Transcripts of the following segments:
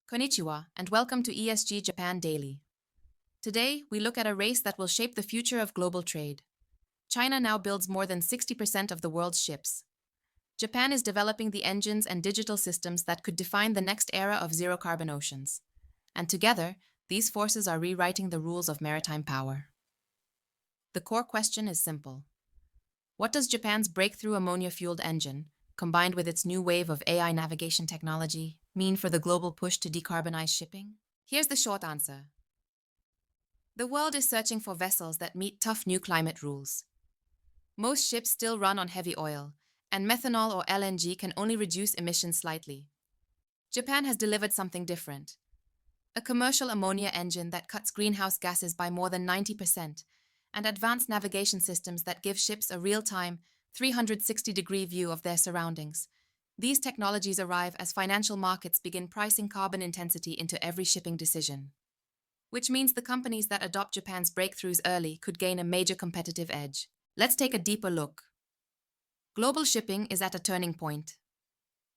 Konnichiwa, and welcome to ESG Japan Daily. Today, we look at a race that will shape the future of global trade. China now builds more than 60% of the world's ships. Japan is developing the engines and digital systems that could define the next era of zero-carbon oceans. And together, these forces are rewriting the rules of maritime power. The core question is simple. What does Japan's breakthrough ammonia-fueled engine, combined with its new wave of AI navigation technology, mean for the global push to decarbonize shipping? Here's the short answer. The world is searching for vessels that meet tough new climate rules. Most ships still run on heavy oil, and methanol or LNG can only reduce emissions slightly. Japan has delivered something different. A commercial ammonia engine that cuts greenhouse gases by more than 90%, and advanced navigation systems that give ships a real-time, 360-degree view of their surroundings. These technologies arrive as financial markets begin pricing carbon intensity into every shipping decision. Which means the companies that adopt Japan's breakthroughs early could gain a major competitive edge. Let's take a deeper look. Global shipping is at a turning point.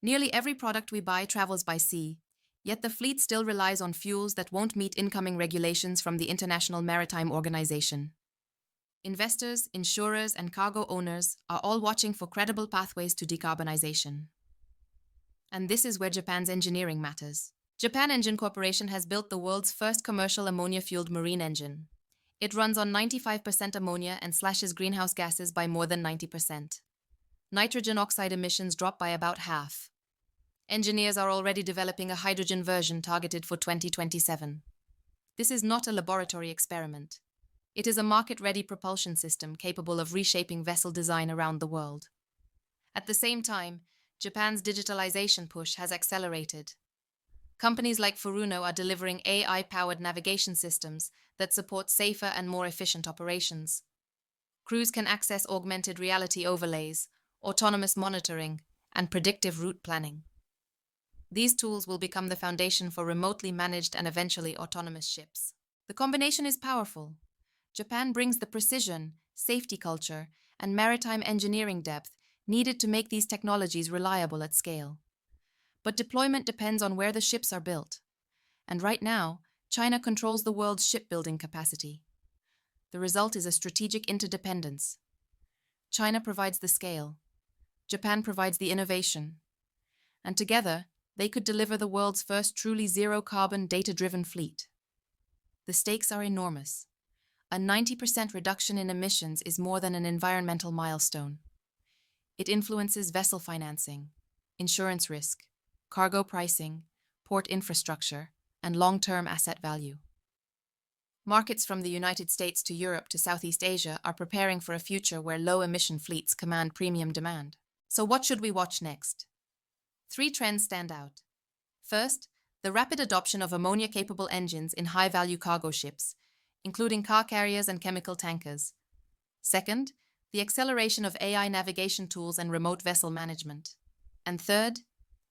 Nearly every product we buy travels by sea, yet the fleet still relies on fuels that won't meet incoming regulations from the International Maritime Organization. Investors, insurers, and cargo owners are all watching for credible pathways to decarbonization. And this is where Japan's engineering matters. Japan Engine Corporation has built the world's first commercial ammonia-fueled marine engine. It runs on 95% ammonia and slashes greenhouse gases by more than 90%. Nitrogen oxide emissions drop by about half. Engineers are already developing a hydrogen version targeted for 2027. This is not a laboratory experiment. It is a market-ready propulsion system capable of reshaping vessel design around the world. At the same time, Japan's digitalization push has accelerated. Companies like Furuno are delivering AI-powered navigation systems that support safer and more efficient operations. Crews can access augmented reality overlays, autonomous monitoring, and predictive route planning. These tools will become the foundation for remotely managed and eventually autonomous ships. The combination is powerful. Japan brings the precision, safety culture, and maritime engineering depth needed to make these technologies reliable at scale. But deployment depends on where the ships are built. And right now, China controls the world's shipbuilding capacity. The result is a strategic interdependence. China provides the scale. Japan provides the innovation. And together, they could deliver the world's first truly zero-carbon, data-driven fleet. The stakes are enormous. A 90% reduction in emissions is more than an environmental milestone. It influences vessel financing, insurance risk, cargo pricing, port infrastructure, and long-term asset value. Markets from the United States to Europe to Southeast Asia are preparing for a future where low-emission fleets command premium demand. So what should we watch next? 3 trends stand out. First, the rapid adoption of ammonia-capable engines in high-value cargo ships, including car carriers and chemical tankers. Second, the acceleration of AI navigation tools and remote vessel management. And third,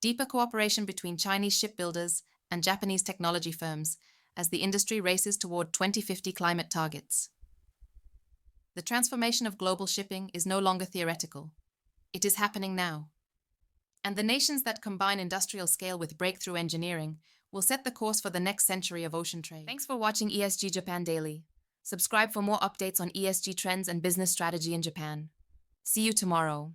deeper cooperation between Chinese shipbuilders and Japanese technology firms as the industry races toward 2050 climate targets. The transformation of global shipping is no longer theoretical. It is happening now. And the nations that combine industrial scale with breakthrough engineering will set the course for the next century of ocean trade. Thanks for watching ESG Japan Daily. Subscribe for more updates on ESG trends and business strategy in Japan. See you tomorrow.